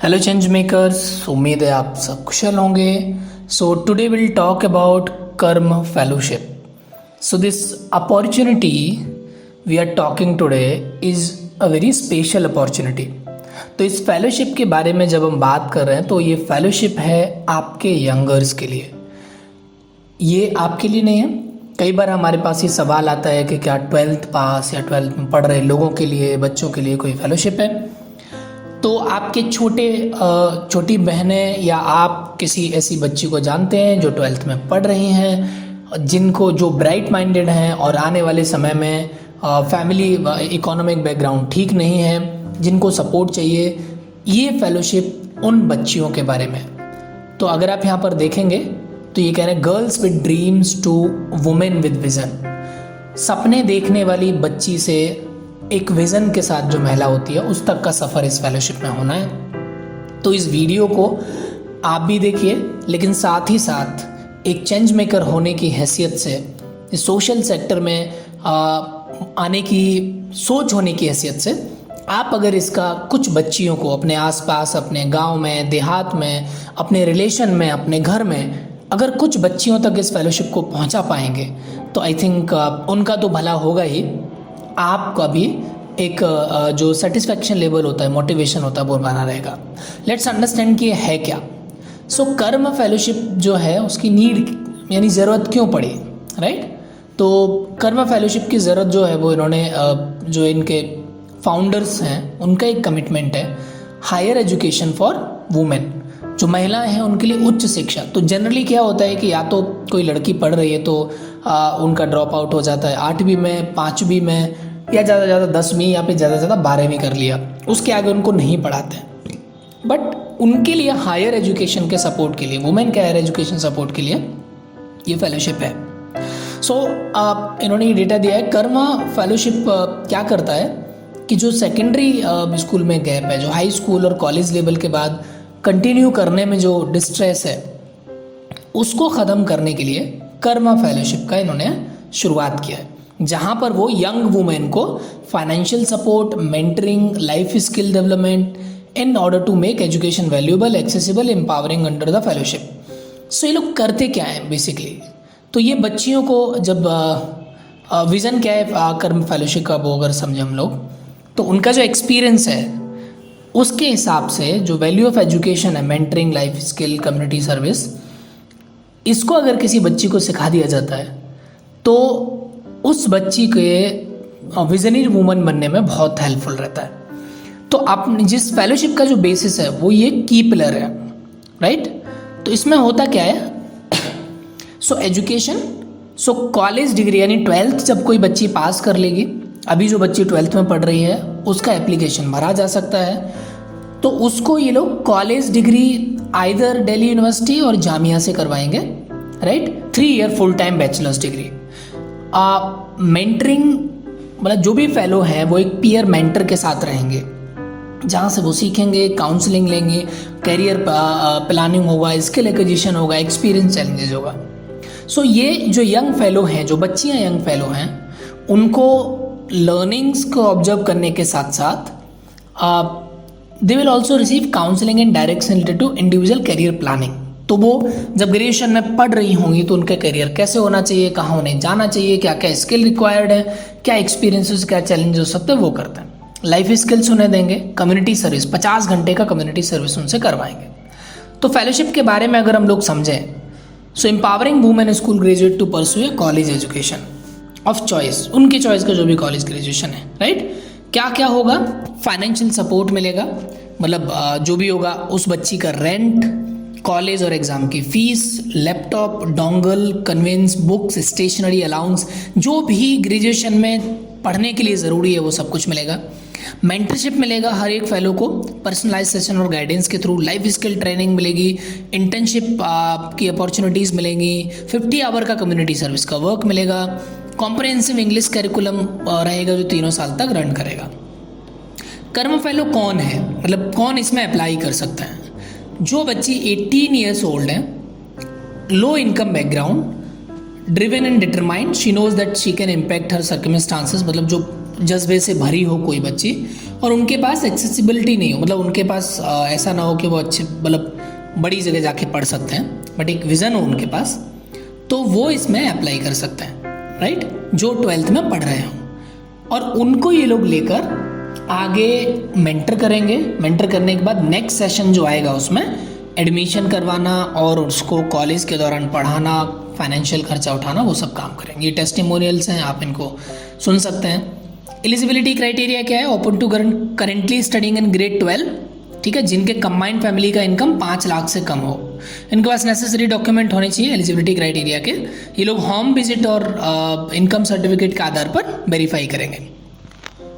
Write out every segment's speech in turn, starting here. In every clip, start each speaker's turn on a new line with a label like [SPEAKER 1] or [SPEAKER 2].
[SPEAKER 1] Hello change makers, उम्मीद है आप सब कुशल होंगे। So today will talk about Karma fellowship. So this opportunity we are talking today is a very special opportunity. तो इस फेलोशिप के बारे में जब हम बात कर रहे हैं तो ये फेलोशिप है आपके यंगर्स के लिए, ये आपके लिए नहीं है। कई बार हमारे पास ये सवाल आता है कि क्या 12th पास या 12th में पढ़ रहे लोगों के लिए, बच्चों के लिए कोई फेलोशिप है। तो आपके छोटी बहनें या आप किसी ऐसी बच्ची को जानते हैं जो 12th में पढ़ रही हैं, जिनको जो ब्राइट माइंडेड हैं और आने वाले समय में फैमिली इकोनॉमिक बैकग्राउंड ठीक नहीं है, जिनको सपोर्ट चाहिए, ये फेलोशिप उन बच्चियों के बारे में। तो अगर आप यहाँ पर देखेंगे तो ये कह रहे हैं girls with dreams to women with vision. सपने देखने वाली बच्ची से एक विज़न के साथ जो महिला होती है उस तक का सफ़र इस फेलोशिप में होना है। तो इस वीडियो को आप भी देखिए, लेकिन साथ ही साथ एक चेंज मेकर होने की हैसियत से, इस सोशल सेक्टर में आने की सोच होने की हैसियत से, आप अगर इसका कुछ बच्चियों को अपने आसपास, अपने गांव में, देहात में, अपने रिलेशन में, अपने घर में अगर कुछ बच्चियों तक इस फेलोशिप को पहुंचा पाएंगे तो आई थिंक उनका तो भला होगा ही, आपका भी एक जो सेटिस्फैक्शन लेवल होता है, मोटिवेशन होता है, वो बना रहेगा। लेट्स अंडरस्टैंड कि है क्या। सो कर्म फेलोशिप जो है उसकी नीड यानी ज़रूरत क्यों पड़ी, राइट। तो कर्म फेलोशिप की ज़रूरत जो है वो इन्होंने जो इनके फाउंडर्स हैं उनका एक कमिटमेंट है, हायर एजुकेशन फॉर वुमेन। जो महिलाएं हैं उनके लिए उच्च शिक्षा। तो जनरली क्या होता है कि या तो कोई लड़की पढ़ रही है तो उनका ड्रॉप आउट हो जाता है 8वीं में, 5वीं में, या ज़्यादा से ज़्यादा 10वीं या फिर ज़्यादा से ज़्यादा 12वीं कर लिया, उसके आगे उनको नहीं पढ़ाते। बट उनके लिए हायर एजुकेशन के सपोर्ट के लिए, वुमेन के हायर एजुकेशन सपोर्ट के लिए ये फेलोशिप है। सो इन्होंने ये डेटा दिया है। कर्मा फेलोशिप क्या करता है कि जो सेकेंडरी स्कूल में गैप है, जो हाई स्कूल और कॉलेज लेवल के बाद कंटिन्यू करने में जो डिस्ट्रेस है, उसको ख़त्म करने के लिए कर्मा फेलोशिप का इन्होंने शुरुआत किया है, जहाँ पर वो यंग वुमेन को financial support, mentoring, life skill development in order to make education valuable, accessible, empowering under the fellowship. So ये लोग करते क्या हैं बेसिकली। तो ये बच्चियों को जब विज़न क्या है कर्म फेलोशिप का, वो अगर समझे हम लोग, तो उनका जो एक्सपीरियंस है उसके हिसाब से जो वैल्यू ऑफ एजुकेशन है, mentoring, life skill, community service, इसको अगर किसी बच्ची को सिखा दिया जाता है तो उस बच्ची के विजनरी वूमन बनने में बहुत हेल्पफुल रहता है। तो आप जिस फेलोशिप का जो बेसिस है वो ये की पिलर है, राइट। तो इसमें होता क्या है, so education, so college degree यानी 12th जब कोई बच्ची पास कर लेगी, अभी जो बच्ची 12th में पढ़ रही है उसका एप्लीकेशन भरा जा सकता है, तो उसको ये लोग college degree either Delhi university और जामिया से करवाएंगे, right. 3 year full time bachelors degree. Mentoring मतलब जो भी फेलो हैं वो एक पीयर मेंटर के साथ रहेंगे, जहाँ से वो सीखेंगे, काउंसलिंग लेंगे, करियर प्लानिंग होगा, स्किल एक्विजिशन होगा, एक्सपीरियंस चैलेंजेस होगा। सो ये जो यंग फेलो हैं, जो बच्चियाँ यंग फेलो हैं, उनको लर्निंग्स को ऑब्जर्व करने के साथ साथ they will also receive counselling and direction related to individual career planning. तो वो जब ग्रेजुएशन में पढ़ रही होंगी तो उनका करियर कैसे होना चाहिए, कहाँ उन्हें जाना चाहिए, क्या क्या स्किल रिक्वायर्ड है, क्या एक्सपीरियंसेस, क्या चैलेंजेस हो सकते हैं, वो करते हैं। लाइफ स्किल्स उन्हें देंगे, कम्युनिटी सर्विस 50 घंटे का कम्युनिटी सर्विस उनसे करवाएंगे। तो फेलोशिप के बारे में अगर हम लोग समझें, so empowering women school graduate to pursue a college education of choice, उनकी चॉइस का जो भी कॉलेज ग्रेजुएशन है, राइट। क्या क्या होगा, फाइनेंशियल सपोर्ट मिलेगा, मतलब जो भी होगा उस बच्ची का रेंट, कॉलेज और एग्ज़ाम की fees, laptop, dongle, conveyance, books, stationery allowance, जो भी ग्रेजुएशन में पढ़ने के लिए ज़रूरी है वो सब कुछ मिलेगा। मेंटरशिप मिलेगा हर एक फेलो को, पर्सनलाइज सेशन और गाइडेंस के थ्रू। लाइफ स्किल ट्रेनिंग मिलेगी, इंटर्नशिप की अपॉर्चुनिटीज़ मिलेंगी, 50 आवर का कम्युनिटी सर्विस का वर्क मिलेगा, कॉम्प्रहेंसिव इंग्लिश करिकुलम रहेगा जो 3 साल तक रन करेगा। कर्म फेलो कौन है, मतलब कौन इसमें अप्लाई कर सकता है। जो बच्ची 18 ईयर्स ओल्ड है, low income background, driven and determined, she knows that she can impact her circumstances, मतलब जो जज्बे से भरी हो कोई बच्ची और उनके पास एक्सेसिबिलिटी नहीं हो, मतलब उनके पास ऐसा ना हो कि वो अच्छे मतलब बड़ी जगह जाके पढ़ सकते हैं, बट एक विज़न हो उनके पास, तो वो इसमें अप्लाई कर सकते हैं, राइट, जो 12th में पढ़ रहे हों। और उनको ये लोग लेकर आगे मेंटर करेंगे। मेंटर करने के बाद नेक्स्ट सेशन जो आएगा उसमें एडमिशन करवाना और उसको कॉलेज के दौरान पढ़ाना, फाइनेंशियल खर्चा उठाना, वो सब काम करेंगे। ये टेस्टिमोनियल्स हैं, आप इनको सुन सकते हैं। एलिजिबिलिटी क्राइटेरिया क्या है? Open to currently studying in grade 12, ठीक है, जिनके कंबाइंड फैमिली का इनकम 5 लाख से कम हो, इनके पास नेसेसरी डॉक्यूमेंट होने चाहिए एलिजिबिलिटी क्राइटेरिया के। ये लोग होम विजिट और इनकम सर्टिफिकेट के आधार पर वेरीफाई करेंगे।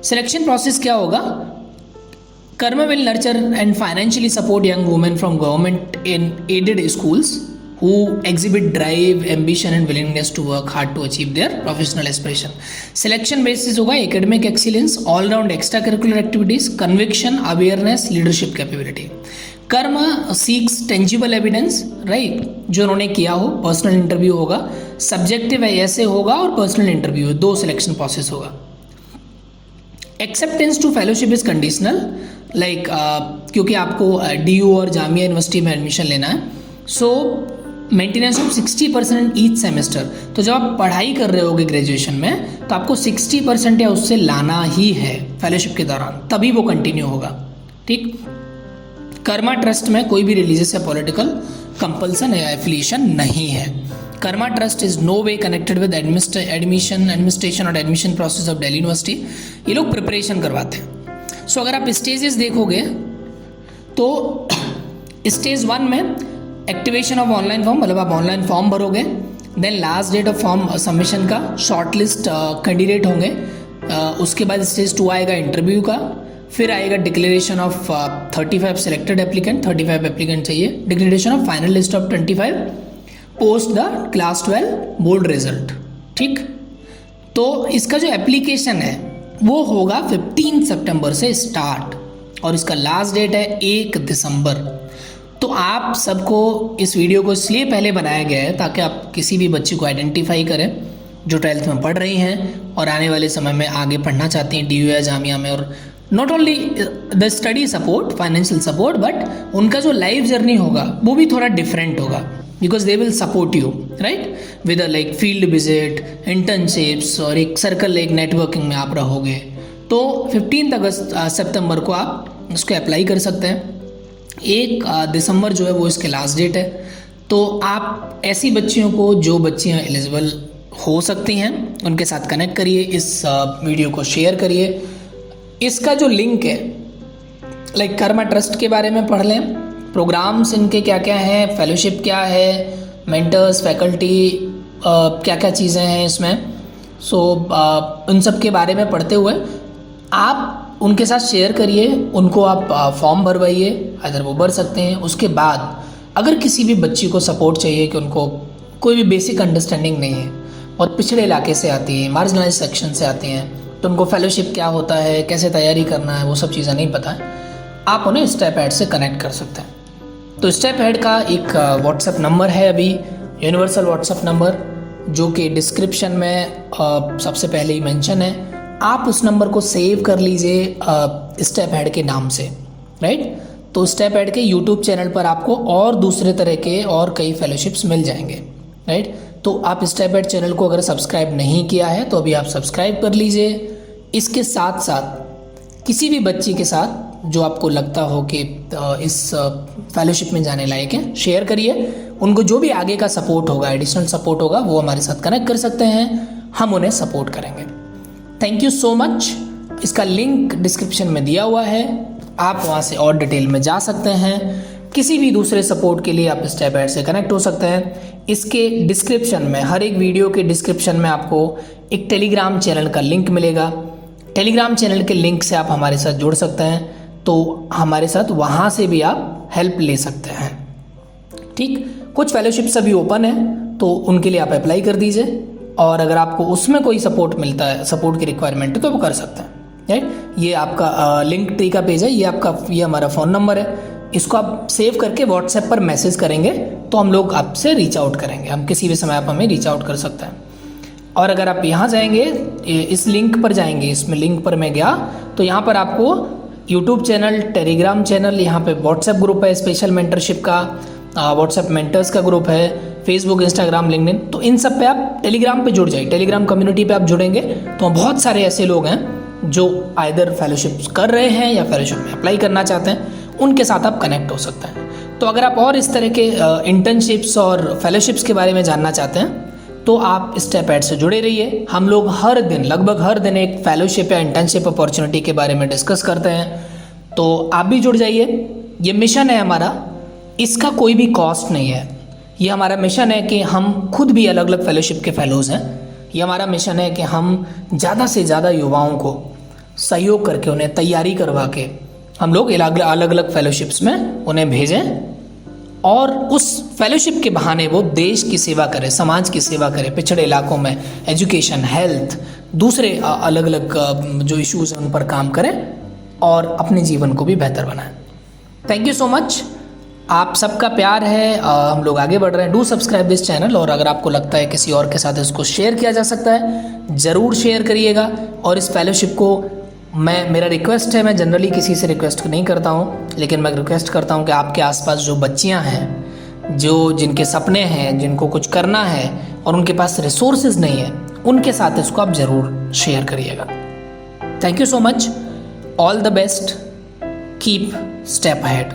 [SPEAKER 1] सिलेक्शन प्रोसेस क्या होगा? Karma will nurture and financially support young women from government in aided schools who exhibit drive, ambition and willingness to work hard to achieve their professional aspiration. Selection basis होगा academic excellence, all round extracurricular activities, conviction, awareness, leadership capability. Karma seeks tangible evidence, right, जो उन्होंने किया हो। Personal interview होगा, subjective ऐसे होगा और personal interview, 2 selection process होगा। Acceptance to fellowship is conditional, like क्योंकि आपको DU और जामिया यूनिवर्सिटी में एडमिशन लेना है, सो मेंटेनेंस ऑफ 60% ईच सेमेस्टर। तो जब आप पढ़ाई कर रहे होगे ग्रेजुएशन में, तो आपको 60% या उससे लाना ही है फेलोशिप के दौरान, तभी वो कंटिन्यू होगा, ठीक। कर्मा ट्रस्ट में कोई भी रिलीजियस या पॉलिटिकल कंपल्सन या एफिलिएशन नहीं है। Karma trust is no way connected with administration और admission process of Delhi university. ये लोग प्रिपरेशन करवाते हैं। सो अगर आप स्टेजेस देखोगे तो स्टेज 1 में एक्टिवेशन ऑफ ऑनलाइन फॉर्म, मतलब आप ऑनलाइन फॉर्म भरोगे, then last date of form submission का, शॉर्ट लिस्ट कैंडिडेट होंगे, उसके बाद स्टेज 2 आएगा इंटरव्यू का, फिर आएगा declaration of 35 selected applicant, 35 applicant चाहिए, declaration of final list of 25 post the class 12 board result, ठीक। तो इसका जो एप्लीकेशन है वो होगा 15 सितंबर से स्टार्ट और इसका लास्ट डेट है 1 दिसंबर। तो आप सबको इस वीडियो को इसलिए पहले बनाया गया है ताकि आप किसी भी बच्चे को आइडेंटिफाई करें जो 12th में पढ़ रही हैं और आने वाले समय में आगे पढ़ना चाहती हैं DU या जामिया में, और not only the study support, financial support, but उनका जो लाइफ जर्नी होगा वो भी थोड़ा डिफरेंट होगा, because they will support you, right, with like field visit, internships और एक सर्कल, एक नेटवर्किंग में आप रहोगे। तो 15 सितंबर को आप उसको अप्लाई कर सकते हैं। 1 दिसंबर जो है वो इसके लास्ट डेट है। तो आप ऐसी बच्चियों को, जो बच्चियां एलिजिबल हो सकती हैं, उनके साथ कनेक्ट करिए, इस वीडियो को शेयर करिए। इसका जो लिंक है, लाइक कर्मा ट्रस्ट के बारे में पढ़ लें, प्रोग्राम्स इनके क्या क्या हैं, फेलोशिप क्या है, मेंटर्स, फैकल्टी, क्या क्या चीज़ें हैं इसमें, सो उन सब के बारे में पढ़ते हुए आप उनके साथ शेयर करिए, उनको आप फॉर्म भरवाइए, अगर वो भर सकते हैं। उसके बाद अगर किसी भी बच्ची को सपोर्ट चाहिए कि उनको कोई भी बेसिक अंडरस्टैंडिंग नहीं है और पिछड़े इलाके से आती है, मार्जिनलाइज सेक्शन से आती हैं, तो उनको फेलोशिप क्या होता है, कैसे तैयारी करना है, वो सब चीज़ें नहीं पता है, आप उन्हें स्टेप हेड से कनेक्ट कर सकते हैं। तो स्टेप हेड का एक व्हाट्सएप नंबर है अभी, यूनिवर्सल व्हाट्सएप नंबर, जो कि डिस्क्रिप्शन में सबसे पहले ही मेंशन है। आप उस नंबर को सेव कर लीजिए स्टेप हेड के नाम से, राइट। तो स्टेप हेड के यूट्यूब चैनल पर आपको और दूसरे तरह के और कई फेलोशिप्स मिल जाएंगे, राइट। तो आप स्टेप हेड चैनल को अगर सब्सक्राइब नहीं किया है तो अभी आप सब्सक्राइब कर लीजिए। इसके साथ साथ किसी भी बच्ची के साथ जो आपको लगता हो कि इस फेलोशिप में जाने लायक है, शेयर करिए। उनको जो भी आगे का सपोर्ट होगा, एडिशनल सपोर्ट होगा, वो हमारे साथ कनेक्ट कर सकते हैं, हम उन्हें सपोर्ट करेंगे। Thank you so much. इसका लिंक डिस्क्रिप्शन में दिया हुआ है, आप वहाँ से और डिटेल में जा सकते हैं। किसी भी दूसरे सपोर्ट के लिए आप स्टेप हेड से कनेक्ट हो सकते हैं। इसके डिस्क्रिप्शन में, हर एक वीडियो के डिस्क्रिप्शन में आपको एक टेलीग्राम चैनल का लिंक मिलेगा। टेलीग्राम चैनल के लिंक से आप हमारे साथ जुड़ सकते हैं, तो हमारे साथ वहाँ से भी आप हेल्प ले सकते हैं, ठीक। कुछ फेलोशिप्स अभी ओपन है, तो उनके लिए आप अप्लाई कर दीजिए, और अगर आपको उसमें कोई सपोर्ट मिलता है, सपोर्ट की रिक्वायरमेंट है, तो वो कर सकते हैं, राइट। ये आपका लिंक ट्री का पेज है, ये हमारा फ़ोन नंबर है, इसको आप सेव करके व्हाट्सएप पर मैसेज करेंगे तो हम लोग आपसे रीच आउट करेंगे। हम किसी भी समय आप हमें रीच आउट कर सकते हैं। और अगर आप यहाँ जाएंगे, इस लिंक पर जाएंगे, इसमें लिंक पर मैं गया तो यहाँ पर आपको यूट्यूब चैनल, टेलीग्राम चैनल, यहाँ पे व्हाट्सएप ग्रुप है स्पेशल मेंटरशिप का, व्हाट्सएप मेंटर्स का ग्रुप है, फेसबुक, इंस्टाग्राम, लिंक्डइन, तो इन सब पे आप टेलीग्राम पे जुड़ जाइए। टेलीग्राम कम्युनिटी पे आप जुड़ेंगे तो बहुत सारे ऐसे लोग हैं जो आइदर फेलोशिप कर रहे हैं या फेलोशिप में अप्लाई करना चाहते हैं, उनके साथ आप कनेक्ट हो सकते हैं। तो अगर आप और इस तरह के इंटर्नशिप्स और फेलोशिप्स के बारे में जानना चाहते हैं तो आप स्टेप ऐड से जुड़े रहिए। हम लोग हर दिन, लगभग हर दिन एक फेलोशिप या इंटर्नशिप अपॉर्चुनिटी के बारे में डिस्कस करते हैं, तो आप भी जुड़ जाइए। ये मिशन है हमारा, इसका कोई भी कॉस्ट नहीं है। ये हमारा मिशन है कि हम खुद भी अलग अलग फेलोशिप के फेलोज़ हैं। ये हमारा मिशन है कि हम ज़्यादा से ज़्यादा युवाओं को सहयोग करके, उन्हें तैयारी करवा के हम लोग अलग अलग फेलोशिप्स में उन्हें भेजें और उस फेलोशिप के बहाने वो देश की सेवा करें, समाज की सेवा करें, पिछड़े इलाकों में एजुकेशन, हेल्थ, दूसरे अलग अलग जो इश्यूज़ हैं उन पर काम करें और अपने जीवन को भी बेहतर बनाएं। थैंक यू सो मच, आप सबका प्यार है, हम लोग आगे बढ़ रहे हैं। डू सब्सक्राइब दिस चैनल, और अगर आपको लगता है किसी और के साथ इसको शेयर किया जा सकता है, ज़रूर शेयर करिएगा। और इस फेलोशिप को मेरा रिक्वेस्ट है, मैं जनरली किसी से रिक्वेस्ट नहीं करता हूँ, लेकिन मैं रिक्वेस्ट करता हूँ कि आपके आसपास जो बच्चियाँ हैं, जिनके सपने हैं, जिनको कुछ करना है और उनके पास रिसोर्सेज नहीं है, उनके साथ इसको आप ज़रूर शेयर करिएगा। Thank you so much, all the best, keep step ahead.